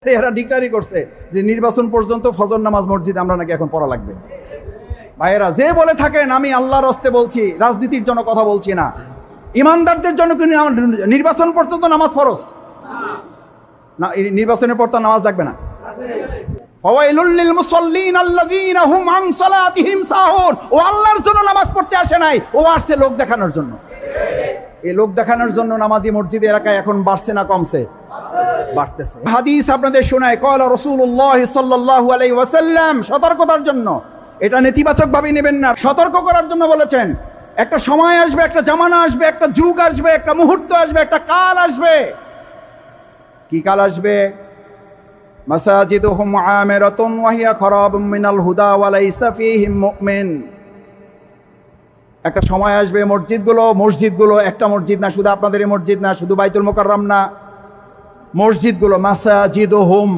এরা ডিক্লারই করছে যে নির্বাচন পর্যন্ত ফজর নামাজ মসজিদে আমরা নাকি এখন পড়া লাগবে। ভাইয়েরা, যে বলে থাকেন আমি আল্লাহর হস্তে বলছি, রাজনীতির জন্য কথা বলছি না, ইমানদারদের জন্য কি নির্বাচন পর্যন্ত নামাজ ফরজ না? নির্বাচনের পর তো নামাজ লাগবে না? ফাওয়াইলুল লিল মুসাল্লিন আল্লাযীনা হুম আন সালাতিহিম সাহুন। ও আল্লাহর জন্য নামাজ পড়তে আসে নাই, ও আসছে লোক দেখানোর জন্য। এই লোক দেখানোর জন্য নামাজি মসজিদ এলাকায় এখন বাড়ছে না কমছে? বাড়তেছে। হাদিস আপনাদের শোনায়, ক্বালা রাসূলুল্লাহ সাল্লাল্লাহু আলাইহি ওয়াসাল্লাম, সতর্কতার জন্য। এটা নেতিবাচক ভাবে নেবেন না, সতর্ক করার জন্য বলেছেন। একটা সময় আসবে, একটা জামানা আসবে, একটা যুগ আসবে, একটা মুহূর্ত আসবে, একটা কাল আসবে। কি কাল আসবে? মাসাজিদুহুম আমিরাতুন ওয়া হিয়া খারাবুম মিনাল হুদা ওয়া লাইসা ফীহিম মুমিন। একটা সময় আসবে মসজিদগুলো একটা মসজিদ না, শুধু আপনাদের এই মসজিদ না, শুধু বাইতুল মুকাররম না, মসজিদগুলো মাসাজিদুহুম,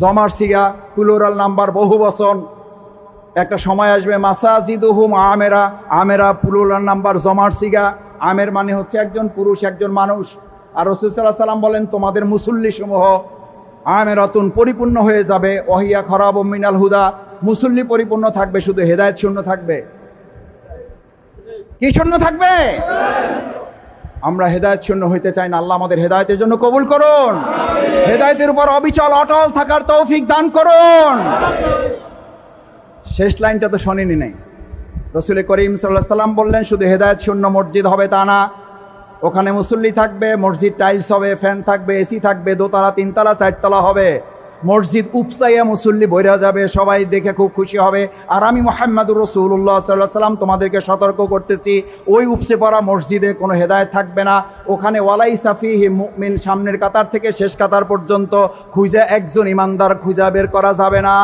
জমার সিগা, প্লুরাল নাম্বার, বহু বচন। একটা সময় আসবে মাসাজিদুহুম আমেরা, আমেরা প্লুরাল নাম্বার, জমার সিগা। আমের মানে হচ্ছে একজন পুরুষ, একজন মানুষ। আর রাসূল সাল্লাল্লাহু আলাইহি সাল্লাম বলেন তোমাদের মুসল্লি সমূহ আমেরাতুন, পরিপূর্ণ হয়ে যাবে, ওয়াহিয়া খারাবুম মিনাল হুদা, মুসল্লি পরিপূর্ণ থাকবে, শুধু হেদায়েত শূন্য থাকবে। কি শূন্য থাকবে? আমরা হেদায়েত শূন্য হইতে চাই না। আল্লাহ আমাদের হেদায়েতের জন্য কবুল করুন, হেদায়েতের উপর অবিচল অটল থাকার তৌফিক দান করুন। শেষ লাইনটা তো শোনেনি নাই। রাসূল করিম সাল্লাল্লাহু আলাইহি সাল্লাম বললেন শুধু হেদায়েত শূন্য মসজিদ হবে তা না, ওখানে মুসল্লি থাকবে, মসজিদ টাইলস হবে, ফ্যান থাকবে, এসি থাকবে, দোতলা, তিনতলা, চারতলা হবে। মসজিদ উপসাইয়া মুসল্লি বইরা যাবে, সবাই দেখে খুব খুশি হবে। আর আমি মুহাম্মাদুর রাসূলুল্লাহ সাল্লাল্লাহু আলাইহি সাল্লাম তোমাদেরকে সতর্ক করতেছি, ওই উপসে পড়া মসজিদে কোনো হেদায়েত থাকবে না। ওখানে ওয়ালাইসা ফীহি মুমিন, সামনের কাতার থেকে শেষ কাতার পর্যন্ত খুঁজে একজন ইমানদার খুঁজে বের করা যাবে না।